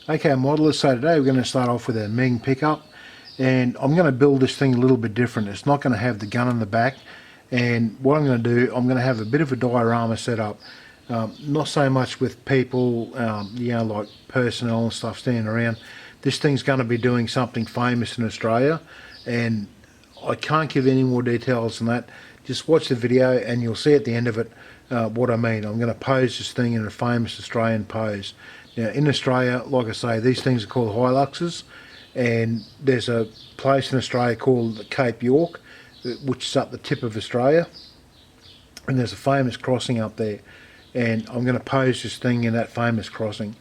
Okay modelers, so today we're going to start off with a Meng pickup, and I'm going to build this thing a little bit different. It's not going to have the gun in the back, and what I'm going to do, I'm going to have a bit of a diorama set up. Not so much with people, you know, like personnel and stuff standing around. This thing's going to be doing something famous in Australia, and I can't give any more details than that. Just watch the video and you'll see at the end of it what I mean. I'm going to pose this thing in a famous Australian pose. Now in Australia, like I say, these things are called Hiluxes, and there's a place in Australia called Cape York, which is up the tip of Australia, and there's a famous crossing up there, and I'm going to pose this thing in that famous crossing.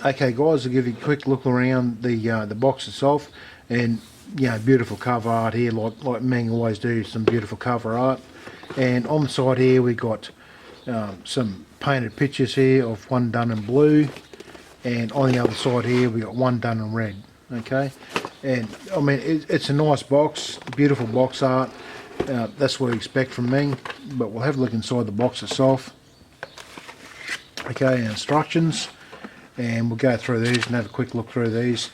Okay guys, I'll give you a quick look around the box itself, and you know, beautiful cover art here, like Meng always do, some beautiful cover art. And on the side here we got some painted pictures here of one done in blue, and on the other side here we got one done in red. Okay, and I mean it's a nice box, beautiful box art. That's what we expect from Meng, but we'll have a look inside the box itself. Okay, instructions, and we'll go through these and have a quick look through these.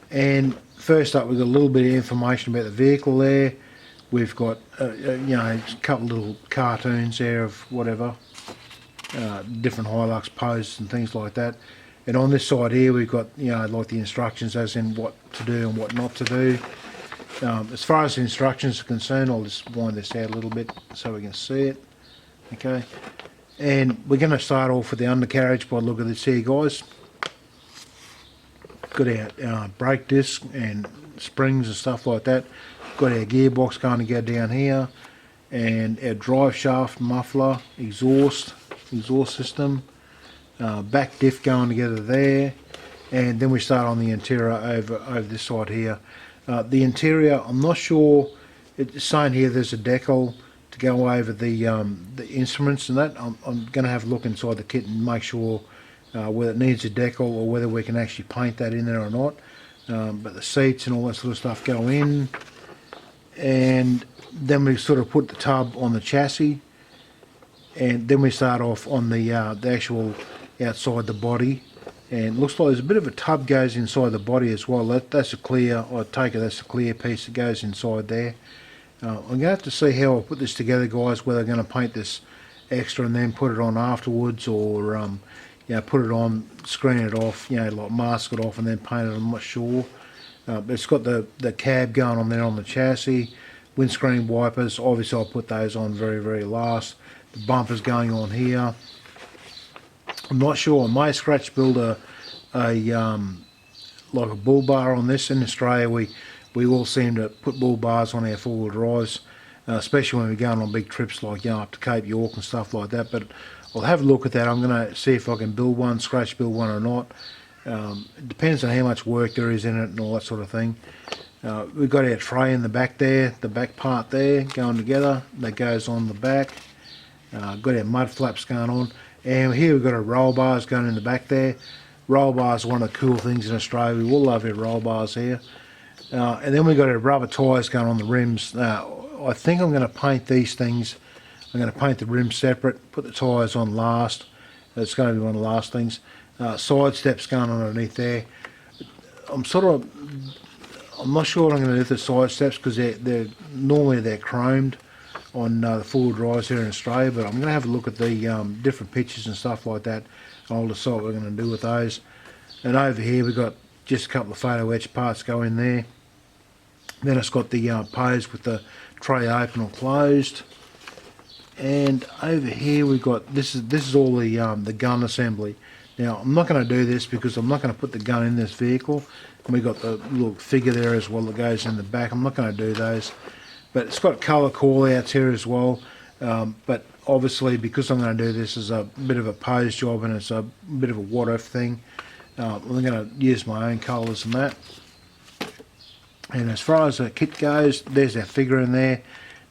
And first up, we've got a little bit of information about the vehicle there. We've got you know, a couple of little cartoons there of whatever, different Hilux poses and things like that. And on this side here we've got, you know, like the instructions as in what to do and what not to do. As far as the instructions are concerned, I'll just wind this out a little bit so we can see it. Okay, and we're going to start off with the undercarriage by the look of this here, guys. Got our brake disc and springs and stuff like that. Got our gearbox going to go down here, and our drive shaft, muffler, exhaust system, back diff going together there, and then we start on the interior over this side here. The interior, I'm not sure. It's saying here there's a decal to go over the instruments and that. I'm going to have a look inside the kit and make sure whether it needs a decal or whether we can actually paint that in there or not. But the seats and all that sort of stuff go in, and then we sort of put the tub on the chassis, and then we start off on the actual outside the body. And it looks like there's a bit of a tub goes inside the body as well. That's a clear, I take it that's a clear piece that goes inside there. I'm going to have to see how I put this together, guys, whether I'm going to paint this extra and then put it on afterwards, or you know, put it on, screen it off, you know, like mask it off and then paint it. I'm not sure. But it's got the cab going on there on the chassis. Windscreen wipers, obviously I'll put those on very last. The bumper's going on here. I'm not sure. I may scratch build a like a bull bar on this. In Australia we all seem to put bull bars on our four-wheel drives, especially when we're going on big trips like, you know, up to Cape York and stuff like that. But I'll have a look at that. I'm going to see if I can build one, scratch build one or not. It depends on how much work there is in it and all that sort of thing. We've got our tray in the back there, the back part there going together. That goes on the back. Got our mud flaps going on. And here we've got our roll bars going in the back there. Roll bars are one of the cool things in Australia. We all love our roll bars here. And then we've got our rubber tyres going on the rims. I think I'm going to paint these things. I'm going to paint the rims separate, put the tyres on last. It's going to be one of the last things. Side steps going on underneath there. I'm not sure what I'm going to do with the side steps, because they're normally chromed on the full drives here in Australia, but I'm going to have a look at the different pictures and stuff like that. I'll decide what we're going to do with those. And over here we've got just a couple of photo etch parts go in there. Then it's got the pose with the tray open or closed. And over here we've got, this is all the gun assembly. Now I'm not going to do this because I'm not going to put the gun in this vehicle. And we've got the little figure there as well that goes in the back. I'm not going to do those. But it's got colour call outs here as well. But obviously, because I'm going to do this as a bit of a pose job and it's a bit of a what-if thing, I'm going to use my own colours and that. And as far as the kit goes, there's our figure in there.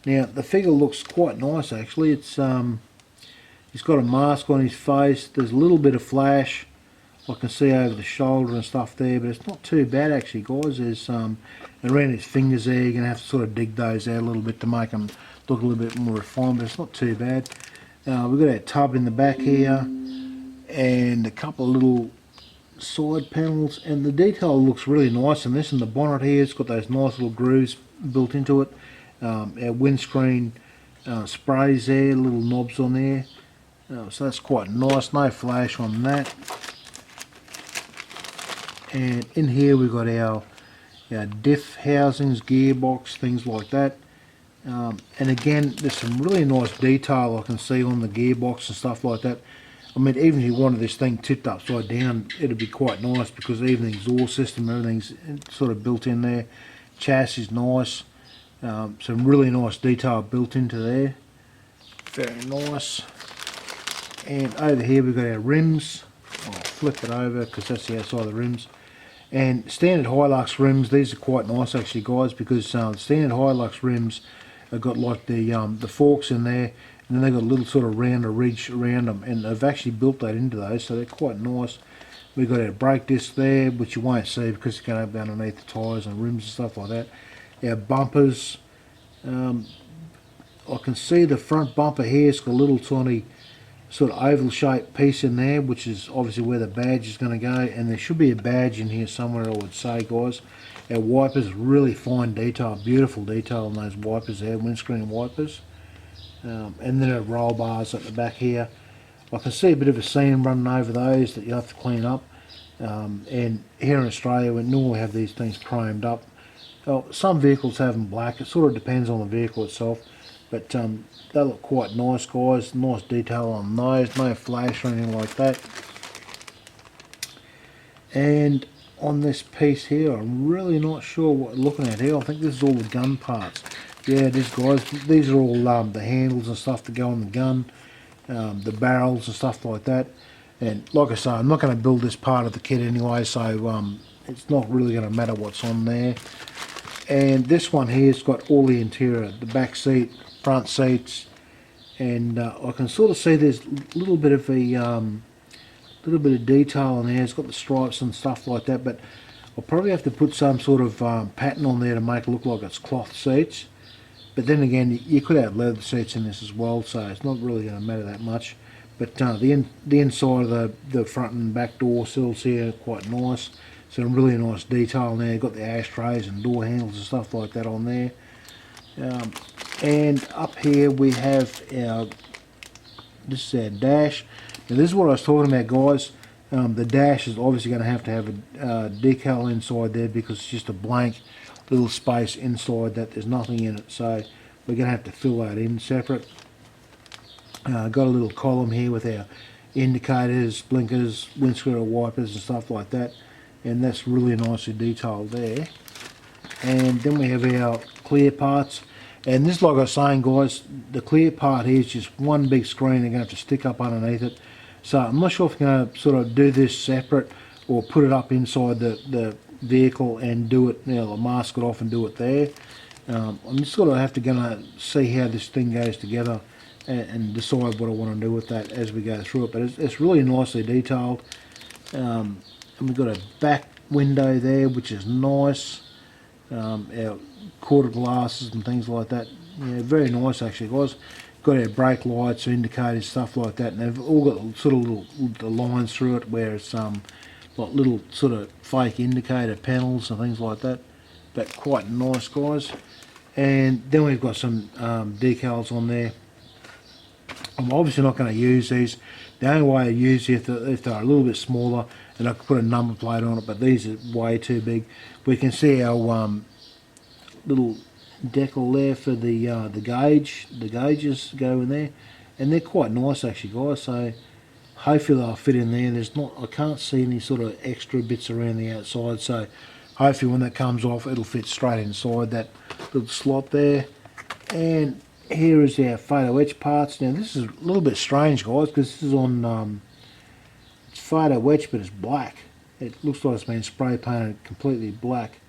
Now the figure looks quite nice actually. It's he's got a mask on his face. There's a little bit of flash I can see over the shoulder and stuff there, but it's not too bad actually, guys. There's around his fingers there, you're going to have to sort of dig those out a little bit to make them look a little bit more refined, but it's not too bad. We've got our tub in the back here, and a couple of little side panels, and the detail looks really nice in this. And the bonnet here, it's got those nice little grooves built into it. Our windscreen sprays there, little knobs on there. So that's quite nice, no flash on that. And in here we've got our diff housings, gearbox, things like that. And again, there's some really nice detail I can see on the gearbox and stuff like that. I mean, even if you wanted this thing tipped upside down, it'd be quite nice, because even the exhaust system, everything's sort of built in there. Chassis is nice. Some really nice detail built into there. Very nice. And over here we've got our rims. I'll flip it over because that's the outside of the rims. And standard Hilux rims, these are quite nice actually, guys, because standard Hilux rims have got like the forks in there, and then they've got a little sort of rounder ridge around them, and they've actually built that into those, so they're quite nice. We've got our brake disc there, which you won't see because it's going to be underneath the tyres and rims and stuff like that. Our bumpers, I can see the front bumper here, it's got a little tiny sort of oval shaped piece in there, which is obviously where the badge is going to go, and there should be a badge in here somewhere, I would say, guys. Our wipers, really fine detail, beautiful detail on those wipers there, windscreen wipers. And then our roll bars at the back here. I can see a bit of a seam running over those that you have to clean up. And here in Australia we normally have these things primed up. Well, some vehicles have them black, it sort of depends on the vehicle itself. But they look quite nice, guys. Nice detail on those, no flash or anything like that. And on this piece here, I'm really not sure what we're looking at here. I think this is all the gun parts. Yeah, it is, guys. These are all the handles and stuff that go on the gun, the barrels and stuff like that. And like I say, I'm not going to build this part of the kit anyway, so it's not really going to matter what's on there. And this one here has got all the interior, the back seat, front seats, and I can sort of see there's a little bit of detail in there. It's got the stripes and stuff like that, but I'll probably have to put some sort of pattern on there to make it look like it's cloth seats. But then again, you could have leather seats in this as well, so it's not really going to matter that much. But the inside of the front and back door sills here are quite nice. Some really nice detail in there. Got the ashtrays and door handles and stuff like that on there. And up here we have this is our dash. Now this is what I was talking about, guys. The dash is obviously going to have a decal inside there, because it's just a blank little space inside that, there's nothing in it, so we're going to have to fill that in separate. Got a little column here with our indicators, blinkers, windscreen wipers and stuff like that, and that's really nicely detailed there. And then we have our clear parts, and this, like I was saying, guys, the clear part here is just one big screen they're going to have to stick up underneath it. So I'm not sure if I'm going to sort of do this separate or put it up inside the vehicle and do it, mask it off and do it there. I'm just sort of have to gonna see how this thing goes together and decide what I want to do with that as we go through it. But it's really nicely detailed. And we've got a back window there, which is nice. Our quarter glasses and things like that. Yeah, very nice actually, guys. Got our brake lights, indicators, stuff like that, and they've all got sort of little lines through it where it's like little sort of fake indicator panels and things like that. But quite nice, guys. And then we've got some decals on there. I'm obviously not going to use these. The only way I use it if they're a little bit smaller, and I could put a number plate on it, but these are way too big. We can see our little decal there for the gauge. The gauges go in there, and they're quite nice actually, guys. So hopefully they'll fit in there. I can't see any sort of extra bits around the outside, so hopefully when that comes off it'll fit straight inside that little slot there. And here is our photo etch parts. Now this is a little bit strange, guys, because this is on it's photo etch, but it's black. It looks like it's been spray painted completely black.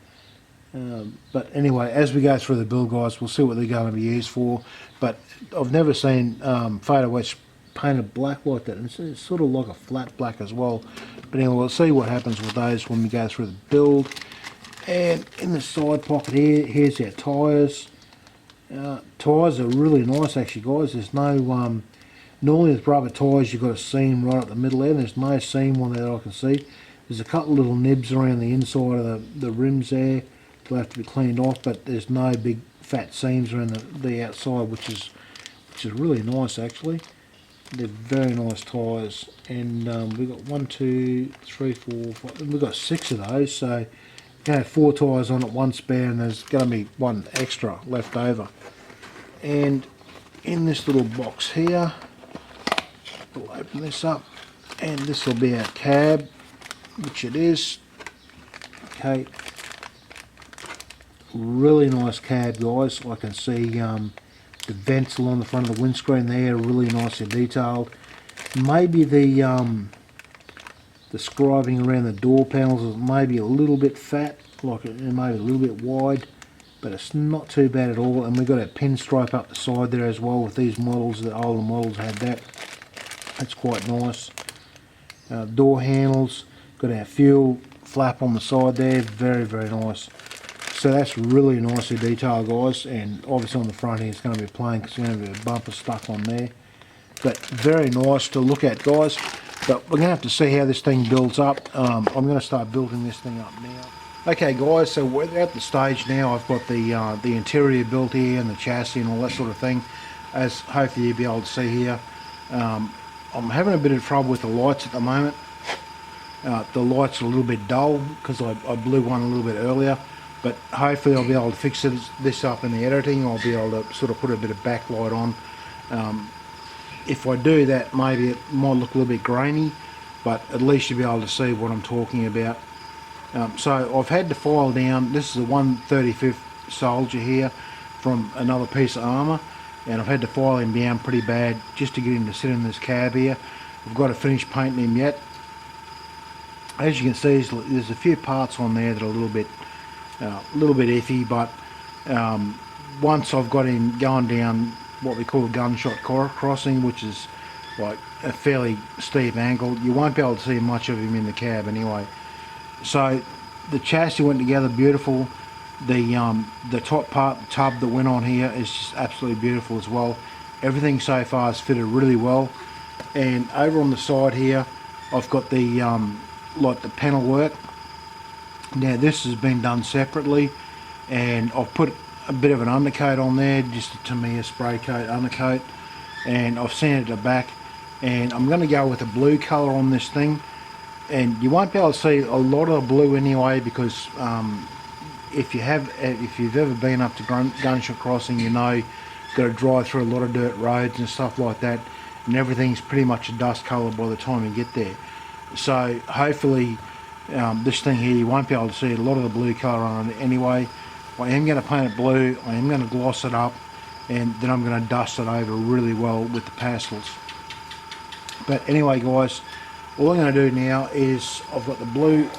But anyway, as we go through the build, guys, we'll see what they're going to be used for. But I've never seen photo etch painted black like that. It's sort of like a flat black as well. But anyway, we'll see what happens with those when we go through the build. And in the side pocket here, here's our tyres. Tyres are really nice actually, guys. There's no normally with rubber tyres you've got a seam right up the middle there. There's no seam on there that I can see. There's a couple of little nibs around the inside of the rims there. They'll have to be cleaned off, but there's no big fat seams around the outside, which is really nice actually. They're very nice tyres, and we've got 1, 2, 3, 4, 5. We've got 6 of those, so you can have 4 tyres on it, 1 spare, and there's going to be 1 extra left over. And in this little box here, we'll open this up, and this will be our cab, which it is. Okay, really nice cab, guys. I can see the vents along the front of the windscreen there, really nicely detailed. Maybe the scribing around the door panels is maybe a little bit fat, like it may be a little bit wide, but it's not too bad at all. And we've got a pinstripe up the side there as well with these models. The older models had that. That's quite nice. Door handles, got our fuel flap on the side there, very, very nice. So that's really nicely detailed, guys, and obviously on the front here it's going to be plain because there's going to be a bumper stuck on there. But very nice to look at, guys. But we're going to have to see how this thing builds up. I'm going to start building this thing up now. Okay, guys, so we're at the stage now. I've got the interior built here and the chassis and all that sort of thing, as hopefully you'll be able to see here. I'm having a bit of trouble with the lights at the moment. The lights are a little bit dull because I blew one a little bit earlier. But hopefully I'll be able to fix this up in the editing. I'll be able to sort of put a bit of backlight on. If I do that, maybe it might look a little bit grainy, but at least you'll be able to see what I'm talking about. So I've had to file down, this is a 1/35 soldier here from another piece of armour, and I've had to file him down pretty bad just to get him to sit in this cab here. I've got to finish painting him yet. As you can see, there's a few parts on there that are a little bit iffy, but once I've got him going down what we call a gunshot crossing, which is like a fairly steep angle, you won't be able to see much of him in the cab anyway. So the chassis went together beautiful. The top part, the tub that went on here is just absolutely beautiful as well. Everything so far has fitted really well. And over on the side here, I've got the like the panel work. Now this has been done separately, and I've put a bit of an undercoat on there, just a Tamiya spray coat undercoat, and I've sanded it back, and I'm going to go with a blue colour on this thing. And you won't be able to see a lot of the blue anyway, because if you've ever been up to Gunshot Crossing, you know you've got to drive through a lot of dirt roads and stuff like that, and everything's pretty much a dust colour by the time you get there. So hopefully this thing here, you won't be able to see a lot of the blue colour on it anyway. I am going to paint it blue, I am going to gloss it up, and then I'm going to dust it over really well with the pastels. But anyway, guys, all I'm going to do now is I've got the blue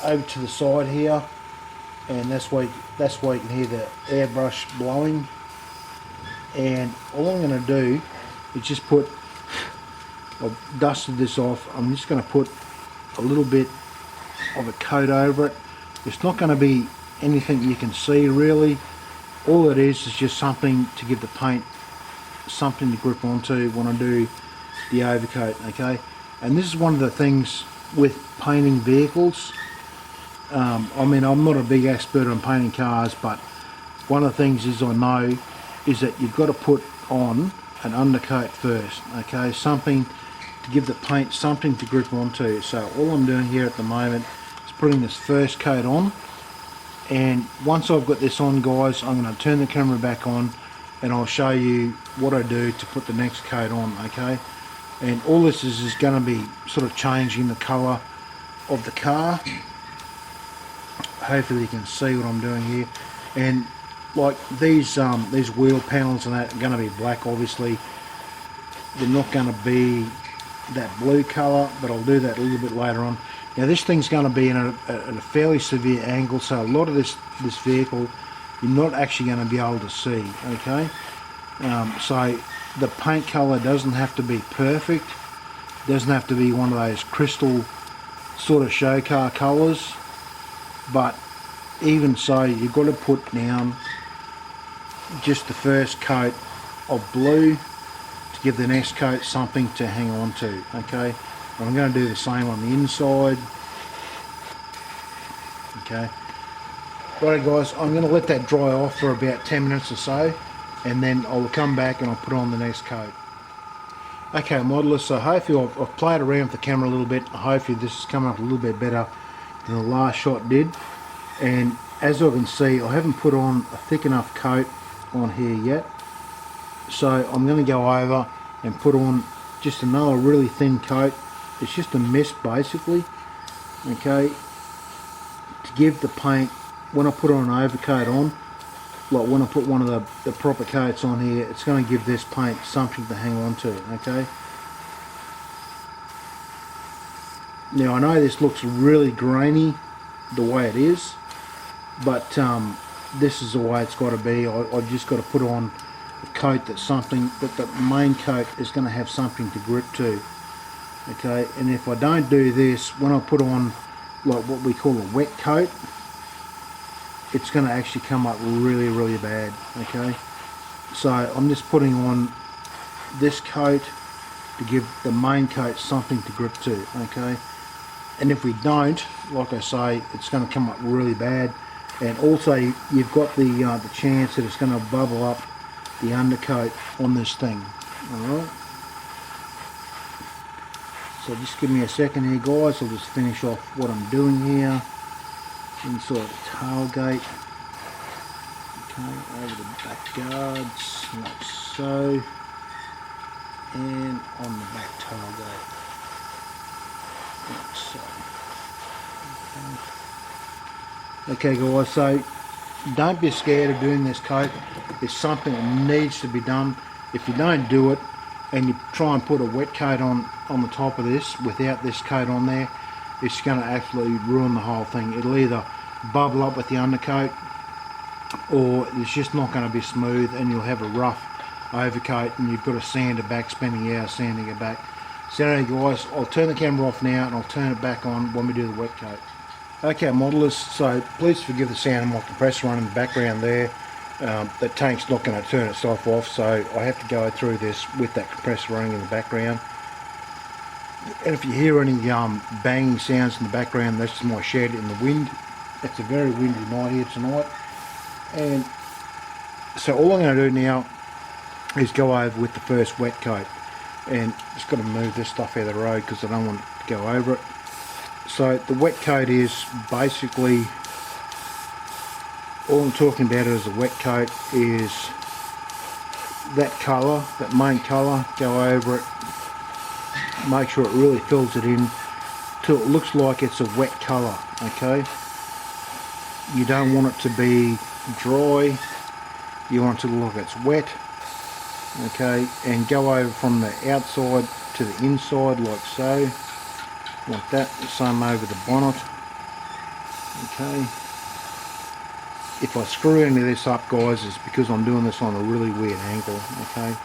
over to the side here, and that's why you can hear the airbrush blowing. And all I'm going to do is just I've dusted this off. I'm just going to put a little bit of a coat over it. It's not going to be anything you can see really. All it is just something to give the paint something to grip onto when I do the overcoat, okay? And this is one of the things with painting vehicles. I mean, I'm not a big expert on painting cars, but one of the things I know is that you've got to put on an undercoat first, okay? Something to give the paint something to grip onto. So all I'm doing here at the moment is putting this first coat on, and once I've got this on, guys, I'm going to turn the camera back on and I'll show you what I do to put the next coat on, okay? And all this is going to be sort of changing the colour of the car. Hopefully you can see what I'm doing here. And like these wheel panels and that are going to be black, obviously. They're not going to be that blue colour, but I'll do that a little bit later on. Now this thing's going to be in a fairly severe angle, so a lot of this vehicle you're not actually going to be able to see, okay? So the paint colour doesn't have to be perfect, doesn't have to be one of those crystal sort of show car colours, but even so you've got to put down just the first coat of blue to give the next coat something to hang on to, okay? And I'm going to do the same on the inside, Okay. Right guys, I'm going to let that dry off for about 10 minutes or so, and then I'll come back and I'll put on the next coat. Okay modelers, so hopefully I've played around with the camera a little bit. Hopefully this is coming up a little bit better than the last shot did. And as I can see, I haven't put on a thick enough coat on here yet. So I'm going to go over and put on just another really thin coat. It's just a mist basically, okay, to give the paint, when I put on an overcoat on, like when I put one of the proper coats on here, it's going to give this paint something to hang on to, okay. Now I know this looks really grainy the way it is, but this is the way it's got to be. I've just got to put on a coat that's something, that the main coat is going to have something to grip to, okay. And if I don't do this, when I put on like what we call a wet coat, it's going to actually come up really bad, okay. So I'm just putting on this coat to give the main coat something to grip to, okay. And if we don't, like I say, it's going to come up really bad. And also you've got the chance that it's going to bubble up the undercoat on this thing. Alright, so just give me a second here guys, I'll just finish off what I'm doing here. Inside the tailgate, okay, over the back guards, like so, and on the back tailgate, like so. Okay guys, so don't be scared of doing this coat. It's something that needs to be done. If you don't do it and you try and put a wet coat on the top of this without this coat on there, it's going to absolutely ruin the whole thing. It'll either bubble up with the undercoat, or it's just not going to be smooth, and you'll have a rough overcoat and you've got to sand it back, spending hours sanding it back. So anyway guys, I'll turn the camera off now and I'll turn it back on when we do the wet coat. Okay modelers, so please forgive the sound of my compressor running in the background there. The tank's not going to turn itself off, so I have to go through this with that compressor running in the background. And if you hear any banging sounds in the background, that's just my shed in the wind. It's a very windy night here tonight. And so all I'm going to do now is go over with the first wet coat. And just got to move this stuff out of the road because I don't want to go over it. So the wet coat is basically, all I'm talking about as a wet coat is that colour, that main colour, go over it. Make sure it really fills it in till it looks like it's a wet colour, okay. You don't want it to be dry, you want it to look like it's wet, okay. And go over from the outside to the inside like so, like that. Same over the bonnet, okay. If I screw any of this up guys, it's because I'm doing this on a really weird angle, okay.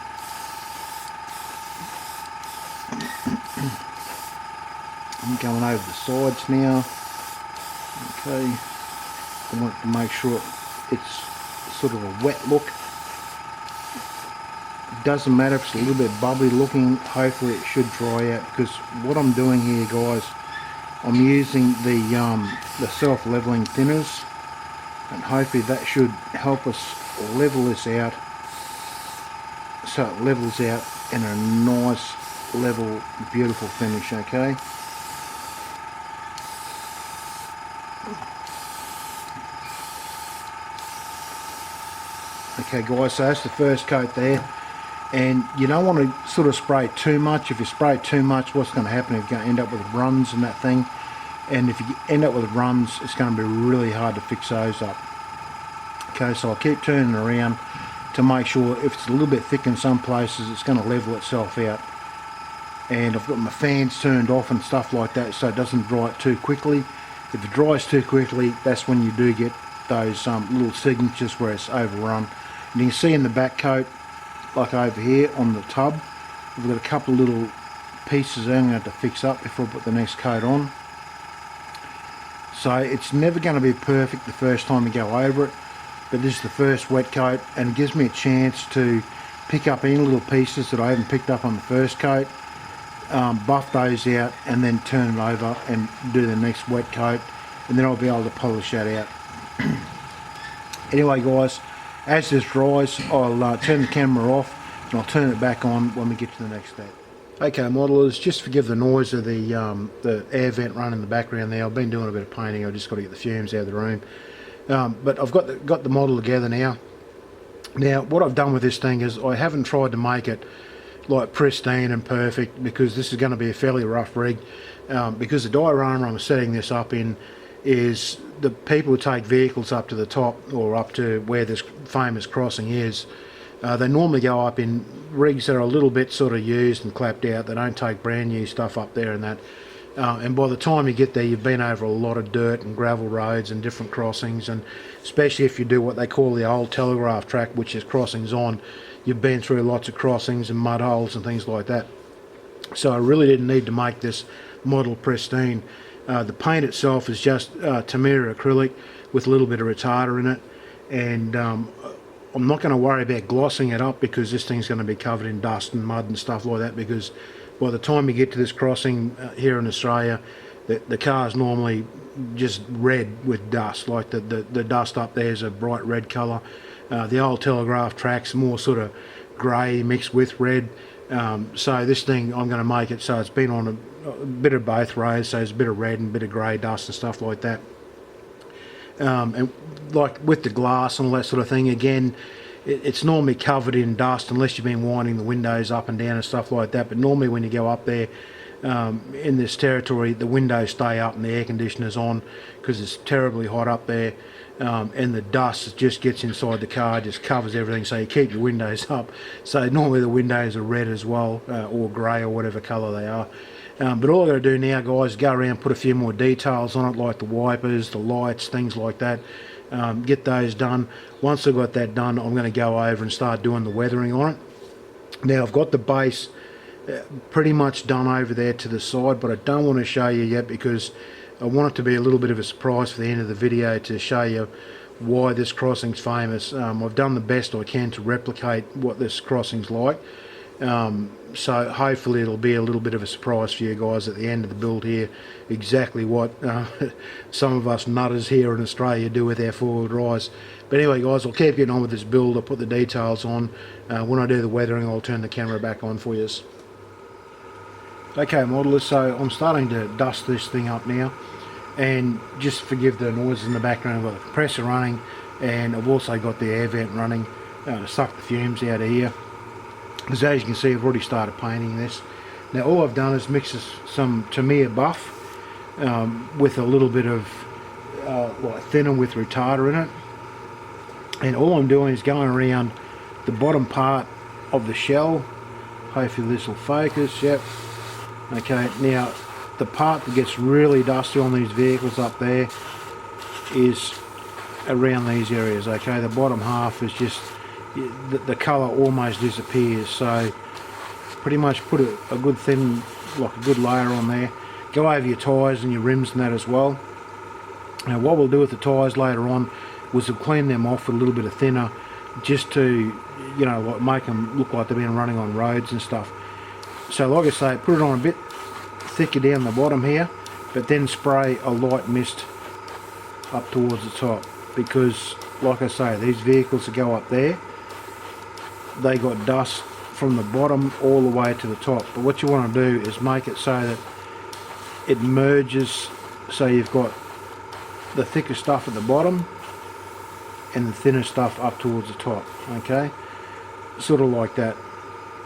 I'm going over the sides now, okay. I want to make sure it's sort of a wet look. It doesn't matter if it's a little bit bubbly looking, hopefully it should dry out, because what I'm doing here guys, I'm using the self-leveling thinners, and hopefully that should help us level this out so it levels out in a nice level beautiful finish, okay. Okay guys, so that's the first coat there, and you don't want to sort of spray too much. If you spray too much, what's going to happen is you're going to end up with runs and that thing, and if you end up with runs, it's going to be really hard to fix those up. Okay, so I'll keep turning around to make sure if it's a little bit thick in some places, it's going to level itself out. And I've got my fans turned off and stuff like that so it doesn't dry it too quickly. If it dries too quickly, that's when you do get those little signatures where it's overrun. And you can see in the back coat, like over here on the tub, we've got a couple of little pieces there I'm going to have to fix up before I put the next coat on. So it's never going to be perfect the first time you go over it, but this is the first wet coat, and it gives me a chance to pick up any little pieces that I haven't picked up on the first coat, buff those out, and then turn it over and do the next wet coat. and then I'll be able to polish that out. Anyway guys, as this dries, I'll turn the camera off and I'll turn it back on when we get to the next step. Okay modelers, just forgive the noise of the air vent running in the background there. I've been doing a bit of painting, I've just got to get the fumes out of the room. But I've got the model together now. Now what I've done with this thing is I haven't tried to make it like pristine and perfect, because this is going to be a fairly rough rig, because the diorama I'm setting this up in is the people who take vehicles up to the top or up to where this famous crossing is. They normally go up in rigs that are a little bit sort of used and clapped out. They don't take brand new stuff up there and that. And by the time you get there, you've been over a lot of dirt and gravel roads and different crossings, and especially if you do what they call the old telegraph track, which is crossings on, you've been through lots of crossings and mud holes and things like that. So I really didn't need to make this model pristine. The paint itself is just Tamiya acrylic with a little bit of retarder in it, and I'm not going to worry about glossing it up, because this thing's going to be covered in dust and mud and stuff like that, because by the time you get to this crossing here in Australia, the car's normally just red with dust. Like the dust up there is a bright red colour. The old telegraph track's more sort of grey mixed with red. So this thing, I'm going to make it so it's been on a bit of both roads, so there's a bit of red and a bit of grey dust and stuff like that. And like with the glass and all that sort of thing, again, it's normally covered in dust unless you've been winding the windows up and down and stuff like that. But normally when you go up there in this territory, the windows stay up and the air conditioner's on, because it's terribly hot up there, and the dust just gets inside the car, just covers everything, so you keep your windows up. So normally the windows are red as well, or grey or whatever colour they are. But all I've got to do now guys is go around, put a few more details on it, like the wipers, the lights, things like that. Get those done. Once I've got that done, I'm going to go over and start doing the weathering on it. Now I've got the base pretty much done over there to the side, but I don't want to show you yet, because I want it to be a little bit of a surprise for the end of the video to show you why this crossing's famous. I've done the best I can to replicate what this crossing's like. So hopefully it'll be a little bit of a surprise for you guys at the end of the build here, exactly what some of us nutters here in Australia do with our four-wheel drives. But anyway guys, I'll keep getting on with this build. I'll put the details on. When I do the weathering, I'll turn the camera back on for you. Okay modelers, so I'm starting to dust this thing up now, and just forgive the noises in the background. I've got the compressor running, and I've also got the air vent running to suck the fumes out of here. Because as you can see, I've already started painting this. Now all I've done is mix some Tamiya buff with a little bit of like thinner with retarder in it, and all I'm doing is going around the bottom part of the shell. Hopefully this will focus. Yep. Okay, now the part that gets really dusty on these vehicles up there is around these areas. Okay, the bottom half is just, the colour almost disappears, so pretty much put a good thin, like a good layer on there. Go over your tyres and your rims and that as well. Now what we'll do with the tyres later on was we'll clean them off with a little bit of thinner, just to, you know, like make them look like they've been running on roads and stuff. So like I say, put it on a bit thicker down the bottom here, but then spray a light mist up towards the top, because like I say, these vehicles that go up there, they got dust from the bottom all the way to the top. But what you want to do is make it so that it merges, so you've got the thicker stuff at the bottom and the thinner stuff up towards the top. Okay, sort of like that.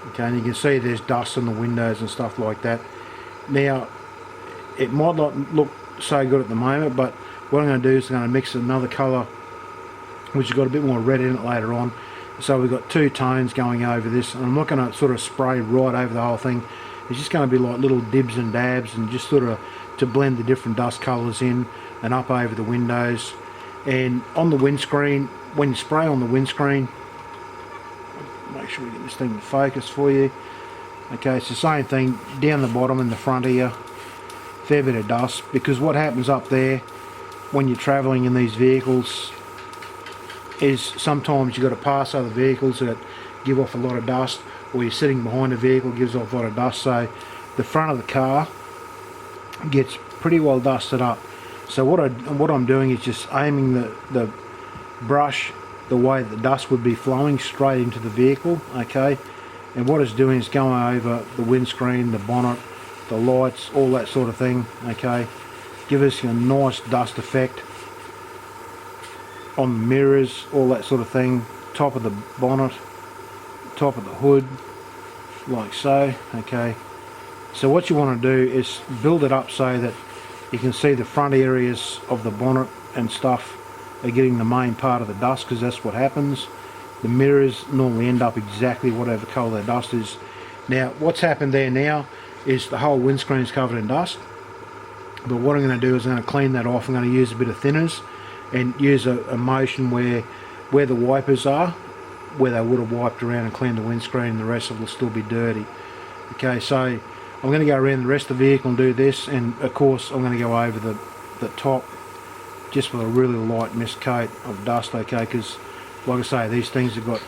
Okay, and you can see there's dust on the windows and stuff like that. Now it might not look so good at the moment, but what I'm going to do is I'm going to mix another colour which has got a bit more red in it later on. So we've got two tones going over this, and I'm not going to sort of spray right over the whole thing. It's just going to be like little dibs and dabs, and just sort of to blend the different dust colours in and up over the windows. And on the windscreen, when you spray on the windscreen, make sure we get this thing to focus for you. Okay, it's the same thing down the bottom and the front here. Fair bit of dust, because what happens up there when you're travelling in these vehicles is sometimes you've got to pass other vehicles that give off a lot of dust, or you're sitting behind a vehicle that gives off a lot of dust, so the front of the car gets pretty well dusted up. So what I'm doing is just aiming the brush the way the dust would be flowing straight into the vehicle, okay? And what it's doing is going over the windscreen, the bonnet, the lights, all that sort of thing, okay? Give us a nice dust effect on the mirrors, all that sort of thing, top of the bonnet, top of the hood, like so, okay? So what you want to do is build it up so that you can see the front areas of the bonnet and stuff are getting the main part of the dust, because that's what happens. The mirrors normally end up exactly whatever colour the dust is. Now what's happened there now is the whole windscreen is covered in dust, but what I'm going to do is I'm going to clean that off. I'm going to use a bit of thinners and use a motion where the wipers are, where they would have wiped around and cleaned the windscreen, and the rest of it will still be dirty. Okay, so I'm going to go around the rest of the vehicle and do this, and of course I'm going to go over the top just with a really light mist coat of dust, okay, because like I say, these things have got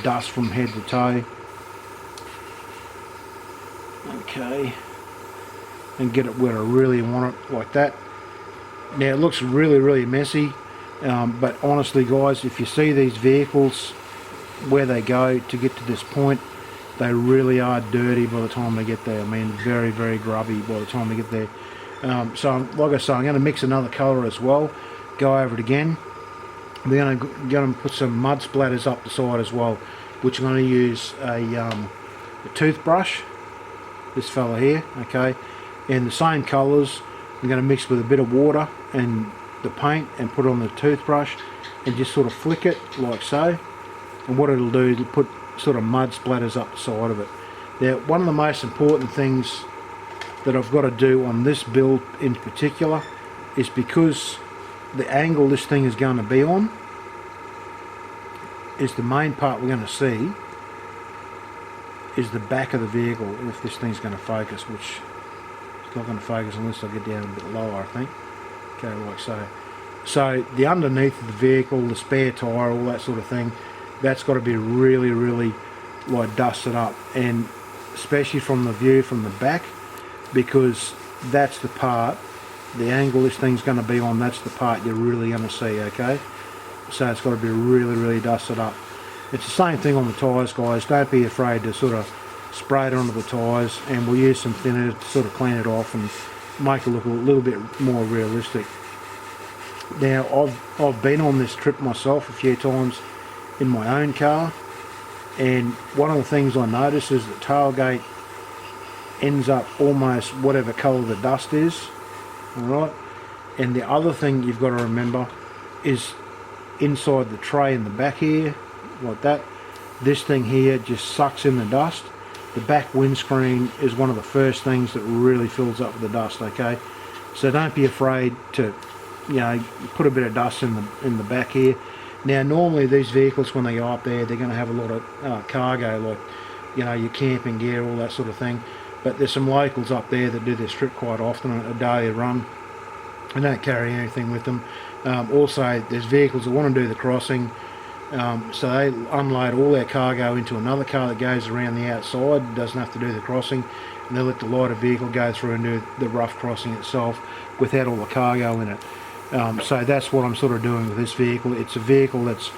dust from head to toe. Okay, and get it where I really want it, like that. Now it looks really messy, but honestly guys, if you see these vehicles where they go to get to this point, they really are dirty by the time they get there. I mean, very grubby by the time they get there. So like I say, I'm going to mix another colour as well, go over it again. We're going to put some mud splatters up the side as well, which I'm going to use a toothbrush, this fella here, okay, and the same colours I'm going to mix with a bit of water and the paint and put it on the toothbrush and just sort of flick it like so. And what it'll do is it'll put sort of mud splatters up the side of it. Now one of the most important things that I've got to do on this build in particular is, because the angle this thing is going to be on is the main part we're going to see is the back of the vehicle, if this thing's going to focus, which it's not going to focus unless I get down a bit lower, I think. Okay, like so. So the underneath of the vehicle, the spare tyre, all that sort of thing, that's got to be really like dusted up, and especially from the view from the back, because that's the part, the angle this thing's going to be on, that's the part you're really going to see, okay? So it's got to be really dusted up. It's the same thing on the tyres, guys. Don't be afraid to sort of spray it onto the tyres, and we'll use some thinner to sort of clean it off and make it look a little bit more realistic. Now I've been on this trip myself a few times in my own car, and one of the things I notice is the tailgate ends up almost whatever colour the dust is, alright? And the other thing you've got to remember is inside the tray in the back here, like that, this thing here just sucks in the dust. The back windscreen is one of the first things that really fills up with the dust, okay? So don't be afraid to, you know, put a bit of dust in the back here. Now normally these vehicles, when they go up there, they're going to have a lot of cargo, like, you know, your camping gear, all that sort of thing. But there's some locals up there that do this trip quite often, a daily run. They don't carry anything with them. Also, there's vehicles that want to do the crossing, so they unload all their cargo into another car that goes around the outside, doesn't have to do the crossing, and they let the lighter vehicle go through and do the rough crossing itself without all the cargo in it. So that's what I'm sort of doing with this vehicle. It's a vehicle that's,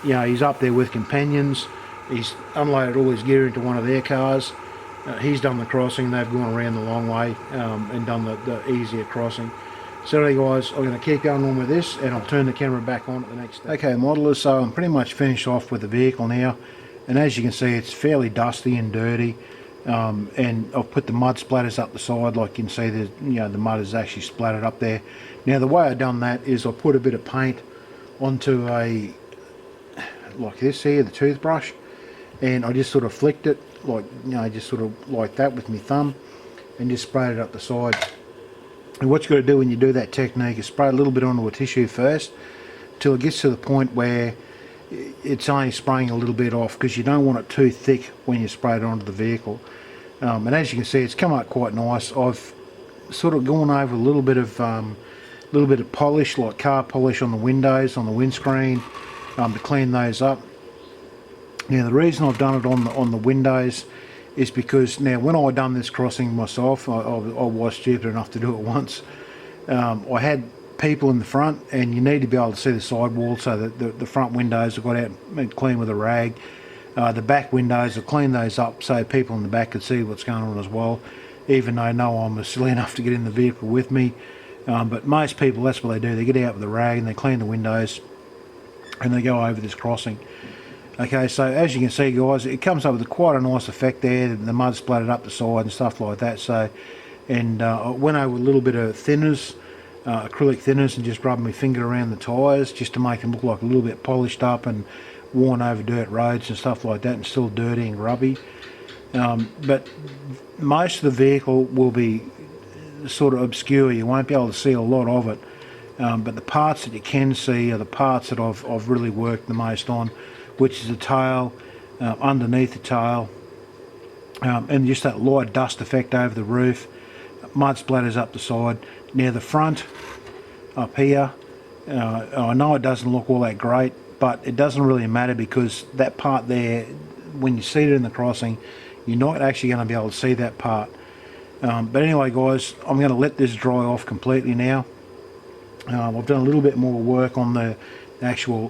you know, he's up there with companions, he's unloaded all his gear into one of their cars, he's done the crossing, they've gone around the long way and done the easier crossing. So anyway guys, I'm going to keep going on with this, and I'll turn the camera back on at the next step. Okay modelers, so I'm pretty much finished off with the vehicle now, and as you can see it's fairly dusty and dirty, and I've put the mud splatters up the side, like you can see the, you know, the mud is actually splattered up there. Now the way I've done that is I put a bit of paint onto a, like this here, the toothbrush, and I just sort of flicked it, like, you know, just sort of like that with my thumb, and just sprayed it up the side. And what you've got to do when you do that technique is spray a little bit onto a tissue first till it gets to the point where it's only spraying a little bit off, because you don't want it too thick when you spray it onto the vehicle. And as you can see, it's come out quite nice. I've sort of gone over a little bit of polish, like car polish on the windows, on the windscreen, to clean those up. Now the reason I've done it on the windows is because now when I done this crossing myself, I was stupid enough to do it once. I had people in the front, and you need to be able to see the sidewall, so that the front windows are got out and clean with a rag. The back windows, I'll clean those up so people in the back can see what's going on as well, even though no one was silly enough to get in the vehicle with me. But most people, that's what they do. They get out with a rag and they clean the windows and they go over this crossing. Okay, so as you can see, guys, it comes up with quite a nice effect there. The mud splattered up the side and stuff like that. So, and I went over with a little bit of thinners, acrylic thinners, and just rubbed my finger around the tyres just to make them look like a little bit polished up and worn over dirt roads and stuff like that, and still dirty and grubby. But most of the vehicle will be sort of obscure. You won't be able to see a lot of it. But the parts that you can see are the parts that I've really worked the most on, which is the tail, underneath the tail, and just that light dust effect over the roof, mud splatters up the side. Now the front, up here, I know it doesn't look all that great, but it doesn't really matter, because that part there, when you see it in the crossing, you're not actually going to be able to see that part. But anyway, guys, I'm going to let this dry off completely now. I've done a little bit more work on the actual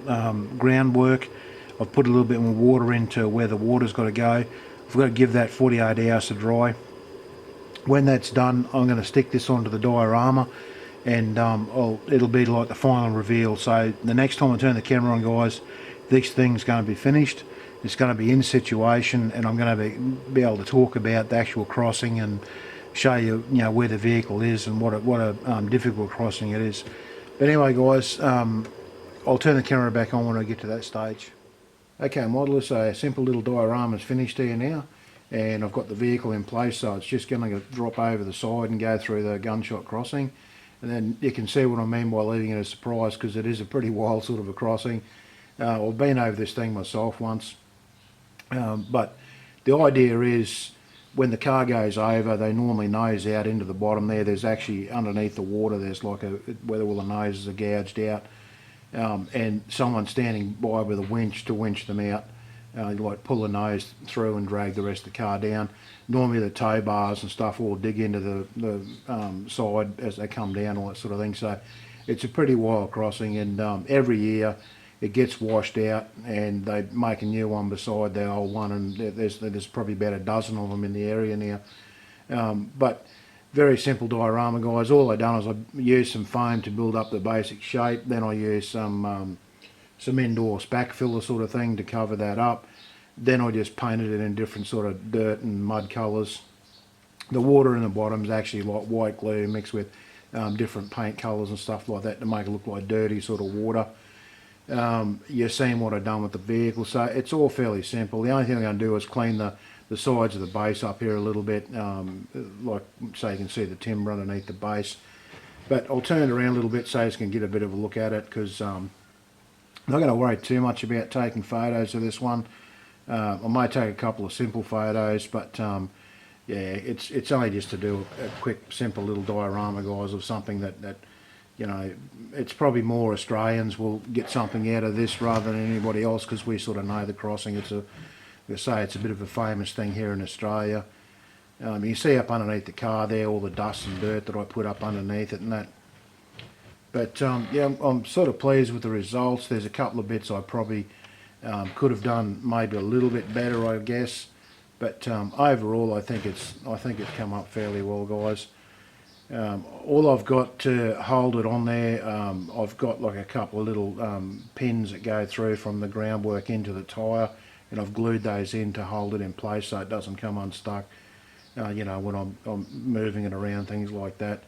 groundwork. I've put a little bit more water into where the water's got to go. I've got to give that 48 hours to dry. When that's done, I'm going to stick this onto the diorama, and it'll be like the final reveal. So the next time I turn the camera on, guys, this thing's going to be finished. It's going to be in situation, and I'm going to be able to talk about the actual crossing and show you, where the vehicle is and what a difficult crossing it is. But anyway, guys, I'll turn the camera back on when I get to that stage. Okay, modelers, so a simple little diorama's finished here now, and I've got the vehicle in place, so it's just going to drop over the side and go through the Gunshot crossing. And then you can see what I mean by leaving it as a surprise, because it is a pretty wild sort of a crossing. I've been over this thing myself once, but the idea is, when the car goes over, they normally nose out into the bottom there. There's actually, underneath the water, there's like where all the noses are gouged out, and someone standing by with a winch to winch them out. Like pull the nose through and drag the rest of the car down. Normally the tow bars and stuff will dig into the side as they come down, all that sort of thing. So it's a pretty wild crossing, and every year it gets washed out and they make a new one beside the old one, and there's probably about a dozen of them in the area now. But very simple diorama, guys. All I've done is I used some foam to build up the basic shape, then I used some indoor spack filler sort of thing to cover that up. Then I just painted it in different sort of dirt and mud colours. The water in the bottom is actually like white glue mixed with different paint colours and stuff like that to make it look like dirty sort of water. You're seeing what I've done with the vehicle, so it's all fairly simple. The only thing I'm going to do is clean the sides of the base up here a little bit, like so you can see the timber underneath the base. But I'll turn it around a little bit so you can get a bit of a look at it, because I'm not going to worry too much about taking photos of this one. I may take a couple of simple photos, but yeah, it's only just to do a quick, simple little diorama, guys, of something that it's probably more Australians will get something out of this rather than anybody else, because we sort of know the crossing. It's a bit of a famous thing here in Australia. You can see up underneath the car there all the dust and dirt that I put up underneath it and that. But yeah, I'm sort of pleased with the results. There's a couple of bits I probably could have done maybe a little bit better, I guess. But overall, I think it's come up fairly well, guys. All I've got to hold it on there, I've got like a couple of little pins that go through from the groundwork into the tyre, and I've glued those in to hold it in place so it doesn't come unstuck, when I'm moving it around, things like that.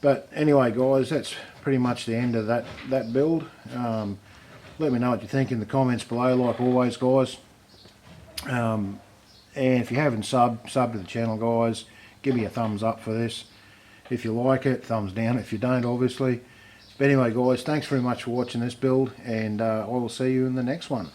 But anyway, guys, that's pretty much the end of that build. Let me know what you think in the comments below, like always, guys. And if you haven't sub to the channel, guys, give me a thumbs up for this. If you like it, thumbs down if you don't, obviously. But anyway, guys, thanks very much for watching this build, and I will see you in the next one.